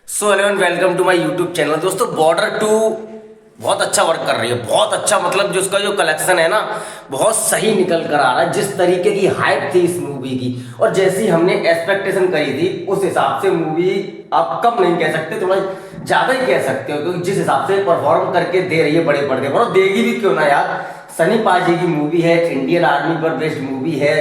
So hello and welcome to my YouTube channel. दोस्तों border 2 बहुत अच्छा वर्क कर रही है, बहुत अच्छा। मतलब जो उसका जो कलेक्शन है ना, बहुत सही निकल कर आ रहा है। जिस तरीके की हाइप थी इस मूवी की और जैसी हमने एक्सपेक्टेशन करी थी, उस हिसाब से मूवी आप कम नहीं कह सकते, थोड़ा ज्यादा ही कह सकते हो, क्योंकि जिस हिसाब से परफॉर्म करके दे रही है बड़े पर्दे पर, और देगी भी क्यों ना यार। सनी पाजी की मूवी है, इंडियन आर्मी पर बेस्ड मूवी है,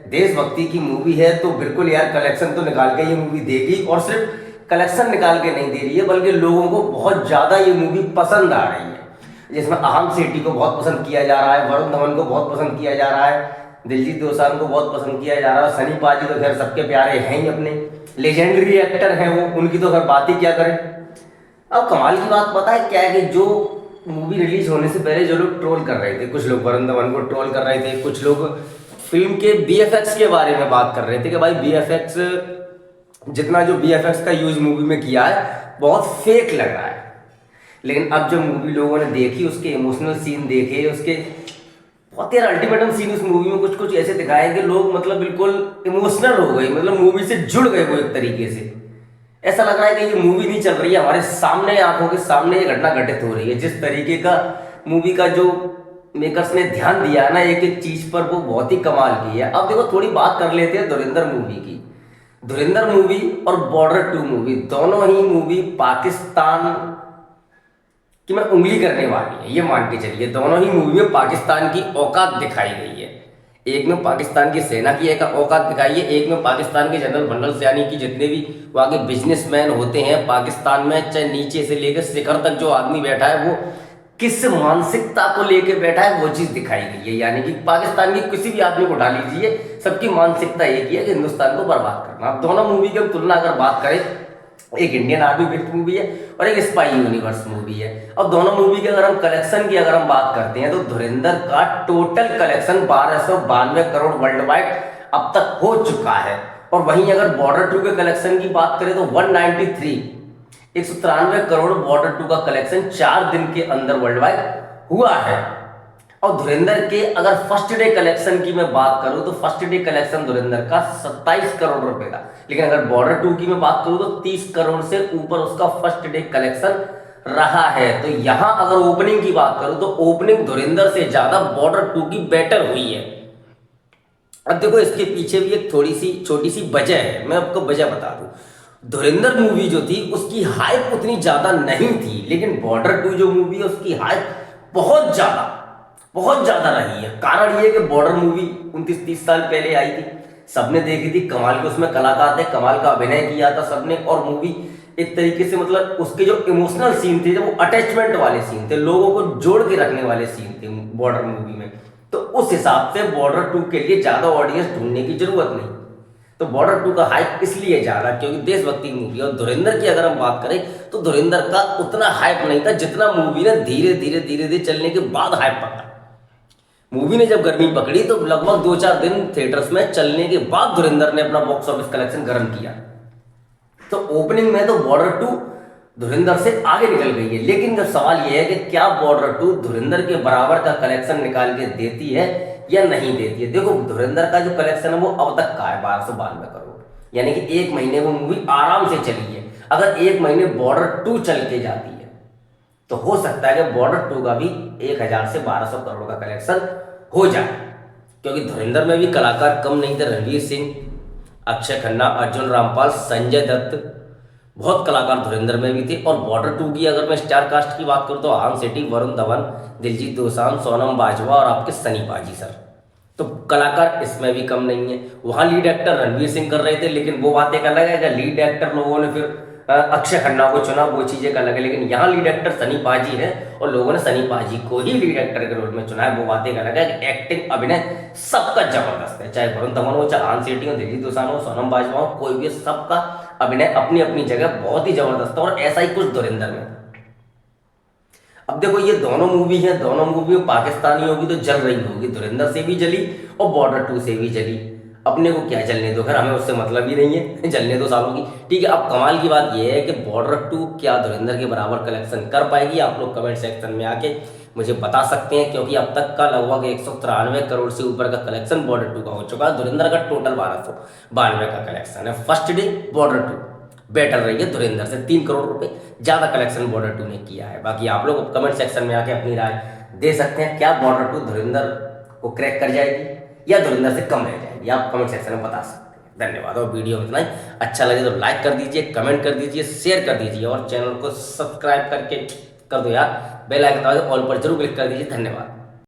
देशभक्ति की मूवी है, तो बिल्कुल यार कलेक्शन तो निकाल के ये मूवी देगी। और सिर्फ कलेक्शन निकाल के नहीं दे रही है, बल्कि लोगों को बहुत ज्यादा ये मूवी पसंद आ रही है। जिसमें अहम सेठी को बहुत पसंद किया जा रहा है, वरुण धवन को बहुत पसंद किया जा रहा है, दिलजीत दोसांझ को बहुत पसंद किया जा रहा है। सनी पाजी तो खैर सबके प्यारे हैं ही, अपने लेजेंडरी एक्टर हैं वो, उनकी तो खैर बात ही क्या करें। अब कमाल की बात पता है क्या है, कि जो मूवी रिलीज होने से पहले जो लोग ट्रोल कर रहे थे, कुछ लोग वरुण धवन को ट्रोल कर रहे थे, कुछ लोग फिल्म के बीएफएक्स के बारे में बात कर रहे थे कि भाई बीएफएक्स, जितना जो बीएफएक्स का यूज मूवी में किया है बहुत फेक लग रहा है। लेकिन अब जब मूवी लोगों ने देखी, उसके इमोशनल सीन देखे, उसके बहुत यार अल्टीमेटम सीन उस मूवी में कुछ कुछ ऐसे दिखाए कि लोग मतलब बिल्कुल इमोशनल हो गए, मतलब मूवी से जुड़ गए वो एक तरीके से। ऐसा लग रहा है कि ये मूवी नहीं चल रही है, हमारे सामने, आंखों के सामने ये घटना घटित हो रही है। जिस तरीके का मूवी का जो मेकर्स ने ध्यान दिया है ना एक एक चीज पर, वो बहुत ही कमाल की है। अब देखो थोड़ी बात कर लेते हैं धुरंधर मूवी की। धुरंधर मूवी और बॉर्डर 2 मूवी, दोनों ही मूवी पाकिस्तान की मैं उंगली करने वाली है, ये मान के चलिए। दोनों ही मूवी में पाकिस्तान की औकात दिखाई गई है। एक में पाकिस्तान की सेना की एक औकात दिखाई है, एक में पाकिस्तान के जनरल मंडल यानी कि जितने भी वहाँ के बिजनेसमैन होते हैं पाकिस्तान में, चाहे नीचे से लेकर शिखर तक जो आदमी बैठा है वो किस मानसिकता को लेके बैठा है, वो चीज दिखाई गई है। यानी कि पाकिस्तान की किसी भी आदमी को उठा लीजिए, सबकी मानसिकता एक ही है कि हिंदुस्तान को बर्बाद करना। अब दोनों मूवी की हम तुलना अगर बात करें, एक इंडियन आर्मी बेस्ड मूवी है और एक स्पाई यूनिवर्स मूवी है। अब दोनों मूवी के अगर हम कलेक्शन की अगर हम बात करते हैं, तो धुरंधर का total collection 1292 crore world wide अब तक हो चुका है। और वहीं अगर बॉर्डर 2 के कलेक्शन की बात करें तो 193 करोड़ बॉर्डर 2 का कलेक्शन 4 दिन के अंदर वर्ल्ड वाइड हुआ है। और धुरंधर के अगर फर्स्ट डे कलेक्शन की मैं बात करूं, तो फर्स्ट डे कलेक्शन धुरंधर का 27 करोड़ रुपए था। लेकिन अगर बॉर्डर 2 की मैं बात करूं तो 30 करोड़ से ऊपर उसका फर्स्ट डे कलेक्शन रहा है। तो यहां अगर ओपनिंग की बात करूं तो ओपनिंग धुरंधर से ज्यादा बॉर्डर 2 की बेटर हुई है। अब देखो इसके पीछे भी एक थोड़ी सी छोटी सी वजह है, मैं आपको वजह बता दूं। धुरंधर मूवी जो थी उसकी हाइप उतनी ज्यादा नहीं थी, लेकिन बॉर्डर 2 जो मूवी है उसकी हाइप बहुत ज्यादा रही है। कारण ये कि बॉर्डर मूवी 29-30 साल पहले आई थी, सबने देखी थी, कमाल के उसमें कलाकार थे, कमाल का अभिनय किया था सबने। और मूवी एक तरीके से मतलब उसके जो इमोशनल सीन थे, वो अटैचमेंट वाले सीन थे, लोगों को जोड़ के रखने वाले सीन थे बॉर्डर मूवी में। तो उस हिसाब से बॉर्डर 2 के लिए ज्यादा ऑडियंस ढूंढने की जरूरत नहीं। तो बॉर्डर 2 का हाइप इसलिए ज्यादा क्योंकि देशभक्ति मूवी। और धुरंधर की अगर हम बात करें तो धुरंधर का उतना हाइप नहीं था जितना मूवी ने धीरे धीरे चलने के बाद हाइप पकड़ा। मूवी ने जब गर्मी पकड़ी तो लगभग 2-4 दिन थिएटर्स में चलने के बाद धुरंधर ने अपना बॉक्स ऑफिस कलेक्शन गर्म किया। तो ओपनिंग में तो बॉर्डर 2 धुरंधर से आगे निकल गई है। लेकिन जब सवाल यह है कि क्या बॉर्डर 2 धुरंधर के बराबर का कलेक्शन निकाल के देती है या नहीं देती है। देखो धुरंधर का जो कलेक्शन है वो अब तक का है 1292 करोड़, यानी कि एक महीने वो मूवी आराम से चली है। अगर एक महीने बॉर्डर 2 चल के जाती है तो हो सकता है कि बॉर्डर 2 का भी 1000 से 1200 करोड़ का कलेक्शन हो जाए, क्योंकि धुरंधर में भी कलाकार कम नहीं थे। रणवीर सिंह, अक्षय खन्ना, अर्जुन रामपाल, संजय दत्त, बहुत कलाकार धुरंधर में भी थे। और बॉर्डर 2 की अगर मैं स्टार कास्ट की बात करूं तो अहम सेठी, वरुण धवन, दिलजीत दोसांझ, सोनम बाजवा और आपके सनी पाजी सर। तो कलाकार इसमें भी कम नहीं है। वहां लीड एक्टर रणवीर सिंह कर रहे थे, लेकिन वो बात एक अलग है कि लीड एक्टर लोगों ने फिर अक्षय खन्ना को चुना, वो चीज एक अलग है। लेकिन यहाँ लीड एक्टर सनी पाजी है और लोगों ने सनी पाजी को ही लीड एक्टर के रोल में चुना है, वो बात एक अलग है। एक्टिंग, अभिनय सबका जबरदस्त है, चाहे वरुण धवन हो, चाहे अहम सेठी हो, दिलजीत दोसांझ हो, सोनम बाजवा हो, कोई भी, सबका अभिनय अपनी अपनी जगह बहुत ही जबरदस्त है। और ऐसा ही कुछ धुरंधर में। अब देखो ये दोनों मूवी है, दोनों मूवी में पाकिस्तानी होगी तो जल रही होगी, धुरंधर से भी जली और बॉर्डर 2 से भी जली। अपने को क्या जलने दो, खैर हमें उससे मतलब ही नहीं है, जलने दो सालों की, ठीक है। अब कमाल की बात यह है कि बॉर्डर 2 क्या धुरंधर के बराबर कलेक्शन कर पाएगी, आप लोग कमेंट सेक्शन में आके मुझे बता सकते हैं। क्योंकि अब तक का लगभग 193 करोड़ से ऊपर का कलेक्शन बॉर्डर 2 का हो चुका है। धुरंधर का टोटल 1292 का कलेक्शन है फर्स्ट डे बॉर्डर 2। बेटर रही है धुरंधर से। 3 करोड़ रुपए ज़्यादा कलेक्शन बॉर्डर 2 ने किया है। बाकी आप लोग कमेंट सेक्शन में आके अपनी राय दे सकते हैं, क्या बॉर्डर 2 धुरंधर को क्रैक कर जाएगी या धुरंधर से कम रह जाएगी, आप कमेंट सेक्शन में बता सकते हैं। धन्यवाद। और वीडियो में इतना ही, अच्छा लगे तो लाइक कर दीजिए, कमेंट कर दीजिए, शेयर कर दीजिए और चैनल को सब्सक्राइब करके कर दो यार, बेल आइकन दबा दो, ऑल पर जरूर क्लिक कर दीजिए। धन्यवाद।